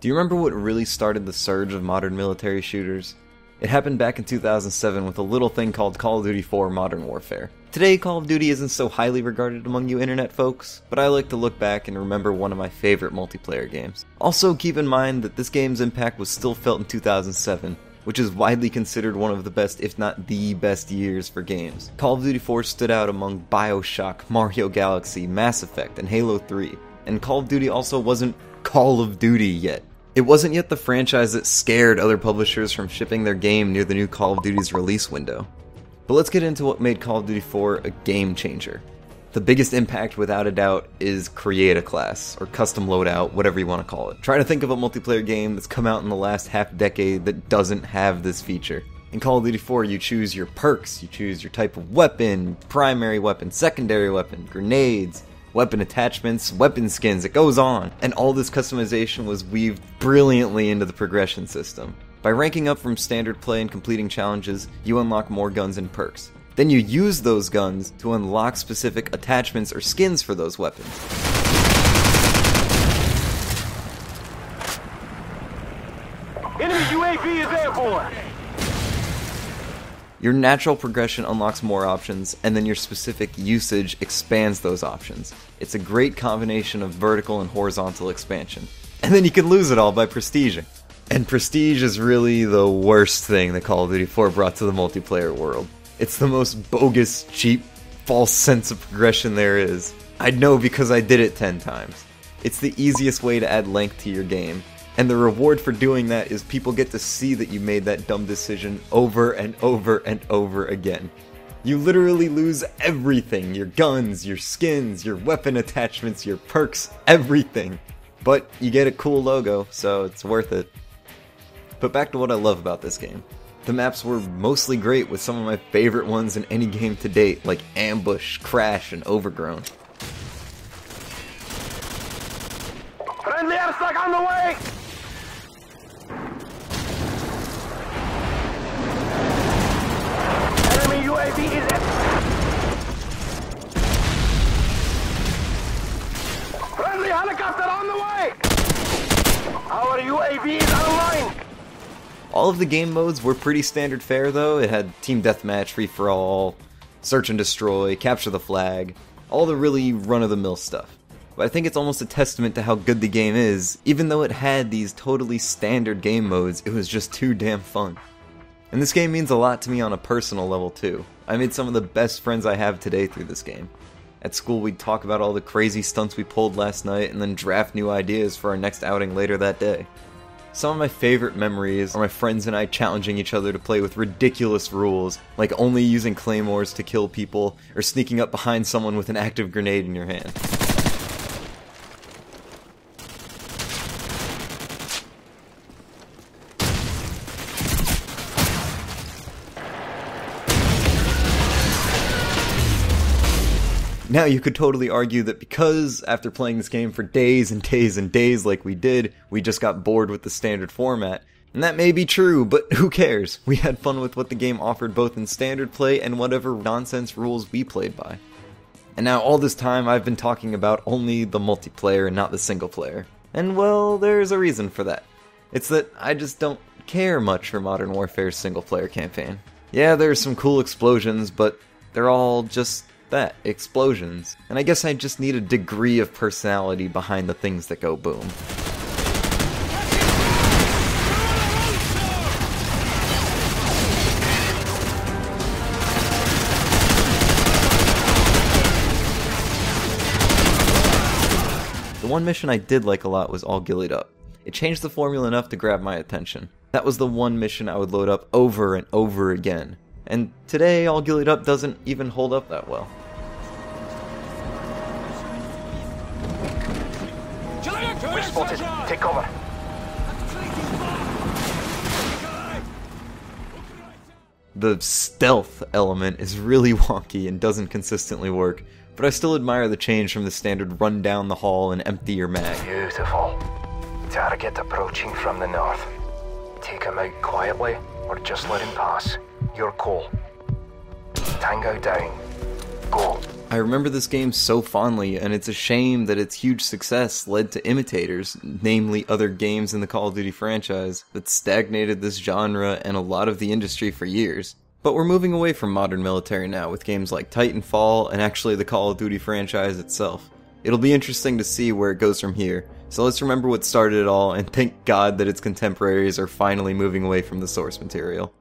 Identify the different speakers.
Speaker 1: Do you remember what really started the surge of modern military shooters? It happened back in 2007 with a little thing called Call of Duty 4 Modern Warfare. Today, Call of Duty isn't so highly regarded among you internet folks, but I like to look back and remember one of my favorite multiplayer games. Also, keep in mind that this game's impact was still felt in 2007, which is widely considered one of the best, if not the best years for games. Call of Duty 4 stood out among BIOSHOCK, Mario Galaxy, Mass Effect, and Halo 3, and Call of Duty also wasn't Call of Duty yet. It wasn't yet the franchise that scared other publishers from shipping their game near the new Call of Duty's release window. But let's get into what made Call of Duty 4 a game changer. The biggest impact, without a doubt, is create a class, or custom loadout, whatever you want to call it. Try to think of a multiplayer game that's come out in the last half decade that doesn't have this feature. In Call of Duty 4, you choose your perks, you choose your type of weapon, primary weapon, secondary weapon, grenades, weapon attachments, weapon skins, it goes on. And all this customization was weaved brilliantly into the progression system. By ranking up from standard play and completing challenges, you unlock more guns and perks. Then you use those guns to unlock specific attachments or skins for those weapons.
Speaker 2: Enemy UAV is airborne!
Speaker 1: Your natural progression unlocks more options, and then your specific usage expands those options. It's a great combination of vertical and horizontal expansion. And then you can lose it all by prestiging. And prestige is really the worst thing that Call of Duty 4 brought to the multiplayer world. It's the most bogus, cheap, false sense of progression there is. I know because I did it 10 times. It's the easiest way to add length to your game. And the reward for doing that is people get to see that you made that dumb decision over and over and over again. You literally lose everything. Your guns, your skins, your weapon attachments, your perks, everything. But you get a cool logo, so it's worth it. But back to what I love about this game. The maps were mostly great, with some of my favorite ones in any game to date, like Ambush, Crash, and Overgrown.
Speaker 2: Friendly airstrike on the way! Enemy UAV is at... Friendly helicopter on the way! Our UAV is online!
Speaker 1: All of the game modes were pretty standard fare though. It had Team Deathmatch, Free-for-All, Search and Destroy, Capture the Flag, all the really run-of-the-mill stuff. But I think it's almost a testament to how good the game is. Even though it had these totally standard game modes, it was just too damn fun. And this game means a lot to me on a personal level too. I made some of the best friends I have today through this game. At school we'd talk about all the crazy stunts we pulled last night and then draft new ideas for our next outing later that day. Some of my favorite memories are my friends and I challenging each other to play with ridiculous rules, like only using claymores to kill people, or sneaking up behind someone with an active grenade in your hand. Now you could totally argue that because after playing this game for days and days and days like we did, we just got bored with the standard format. And that may be true, but who cares? We had fun with what the game offered both in standard play and whatever nonsense rules we played by. And now all this time I've been talking about only the multiplayer and not the single player. And well, there's a reason for that. It's that I just don't care much for Modern Warfare's single player campaign. Yeah, there's some cool explosions, but they're all just that, explosions. And I guess I just need a degree of personality behind the things that go boom. The one mission I did like a lot was All Gillied Up. It changed the formula enough to grab my attention. That was the one mission I would load up over and over again. And today, All Gillied Up doesn't even hold up that well.
Speaker 2: We're spotted. Take cover.
Speaker 1: The stealth element is really wonky and doesn't consistently work, but I still admire the change from the standard run down the hall and empty your mag.
Speaker 3: Beautiful. Target approaching from the north. Take him out quietly, or just let him pass. Your call. Tango down. Go.
Speaker 1: I remember this game so fondly, and it's a shame that its huge success led to imitators, namely other games in the Call of Duty franchise, that stagnated this genre and a lot of the industry for years. But we're moving away from modern military now with games like Titanfall and actually the Call of Duty franchise itself. It'll be interesting to see where it goes from here, so let's remember what started it all and thank God that its contemporaries are finally moving away from the source material.